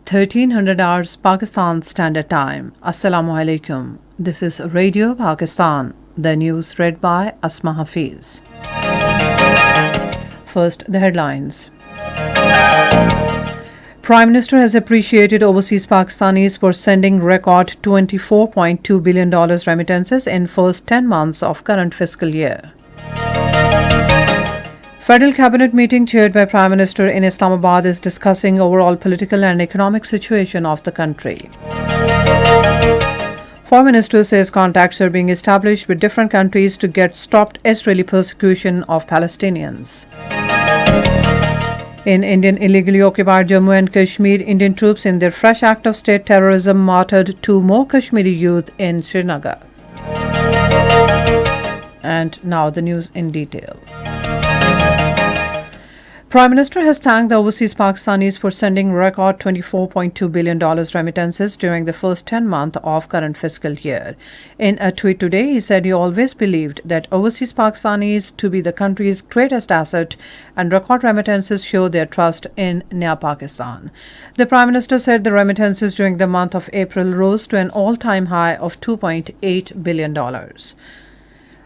1300 hours Pakistan Standard Time. Assalamu alaikum. This is Radio Pakistan. The news read by Asma Hafiz. First, the headlines. Prime Minister has appreciated overseas Pakistanis for sending record $24.2 billion remittances in first 10 months of current fiscal year. Federal Cabinet meeting chaired by Prime Minister in Islamabad is discussing overall political and economic situation of the country. Foreign Minister says contacts are being established with different countries to get stopped Israeli persecution of Palestinians. In Indian illegally occupied Jammu and Kashmir, Indian troops in their fresh act of state terrorism martyred 2 more Kashmiri youth in Srinagar. And now the news in detail. Prime Minister has thanked the overseas Pakistanis for sending record $24.2 billion remittances during the first 10 months of current fiscal year. In a tweet today, he said he always believed that overseas Pakistanis to be the country's greatest asset, and record remittances show their trust in Nya Pakistan. The Prime Minister said the remittances during the month of April rose to an all-time high of $2.8 billion.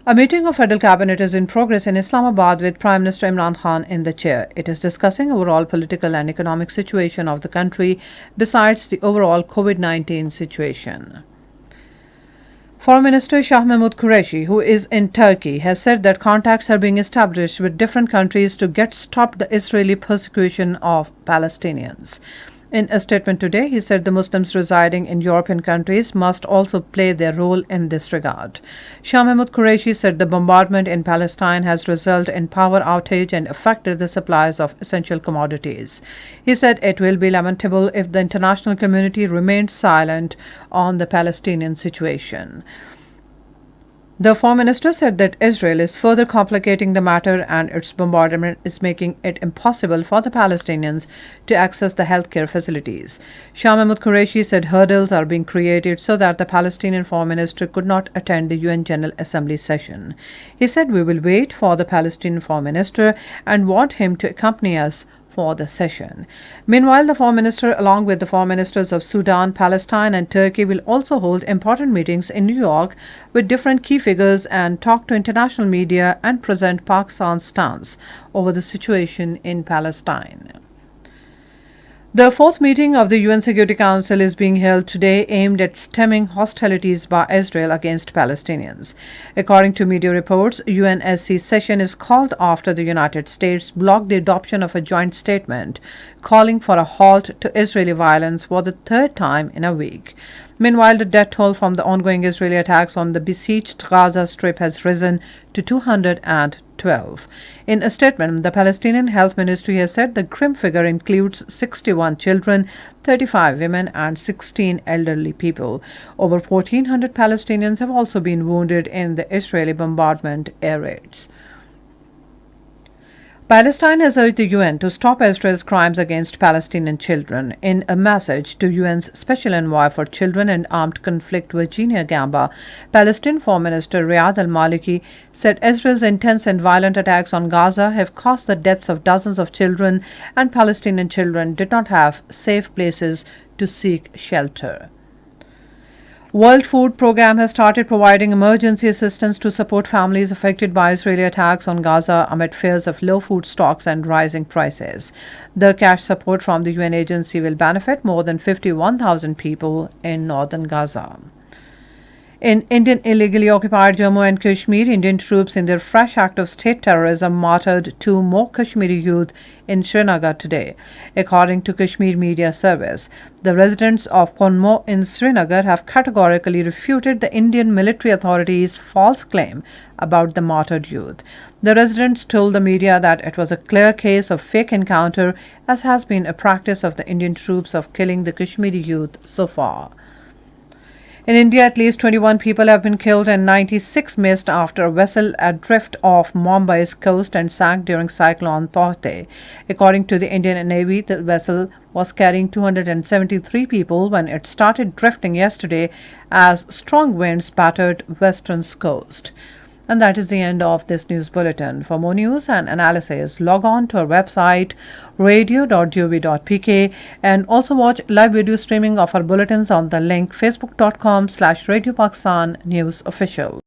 A meeting of Federal Cabinet is in progress in Islamabad with Prime Minister Imran Khan in the chair. It is discussing overall political and economic situation of the country besides the overall COVID-19 situation. Foreign Minister Shah Mahmood Qureshi, who is in Turkey, has said that contacts are being established with different countries to get stopped the Israeli persecution of Palestinians. In a statement today, he said the Muslims residing in European countries must also play their role in this regard. Shah Mahmood Qureshi said the bombardment in Palestine has resulted in power outage and affected the supplies of essential commodities. He said it will be lamentable if the international community remains silent on the Palestinian situation. The Foreign Minister said that Israel is further complicating the matter and its bombardment is making it impossible for the Palestinians to access the healthcare facilities. Shah Mahmood Qureshi said hurdles are being created so that the Palestinian Foreign Minister could not attend the UN General Assembly session. He said we will wait for the Palestinian Foreign Minister and want him to accompany us for the session. Meanwhile, the Foreign Minister, along with the Foreign Ministers of Sudan, Palestine and Turkey, will also hold important meetings in New York with different key figures and talk to international media and present Pakistan's stance over the situation in Palestine. The fourth meeting of the UN Security Council is being held today aimed at stemming hostilities by Israel against Palestinians. According to media reports, UNSC session is called after the United States blocked the adoption of a joint statement calling for a halt to Israeli violence for the third time in a week. Meanwhile, the death toll from the ongoing Israeli attacks on the besieged Gaza Strip has risen to 212. In a statement, the Palestinian Health Ministry has said the grim figure includes 61 children, 35 women, and 16 elderly people. Over 1,400 Palestinians have also been wounded in the Israeli bombardment air raids. Palestine has urged the UN to stop Israel's crimes against Palestinian children. In a message to UN's Special Envoy for Children and Armed Conflict Virginia Gamba, Palestinian Foreign Minister Riyad al-Maliki said Israel's intense and violent attacks on Gaza have caused the deaths of dozens of children, and Palestinian children did not have safe places to seek shelter. World Food Programme has started providing emergency assistance to support families affected by Israeli attacks on Gaza amid fears of low food stocks and rising prices. The cash support from the UN agency will benefit more than 51,000 people in northern Gaza. In Indian illegally occupied Jammu and Kashmir, Indian troops in their fresh act of state terrorism martyred 2 more Kashmiri youth in Srinagar today. According to Kashmir Media Service, the residents of Konmo in Srinagar have categorically refuted the Indian military authorities' false claim about the martyred youth. The residents told the media that it was a clear case of fake encounter, as has been a practice of the Indian troops of killing the Kashmiri youth so far. In India, at least 21 people have been killed and 96 missed after a vessel adrift off Mumbai's coast and sank during Cyclone Taukte. According to the Indian Navy, the vessel was carrying 273 people when it started drifting yesterday as strong winds battered western coast. And that is the end of this news bulletin. For more news and analysis, log on to our website radio.gov.pk and also watch live video streaming of our bulletins on the link facebook.com/Radio Pakistan News Official.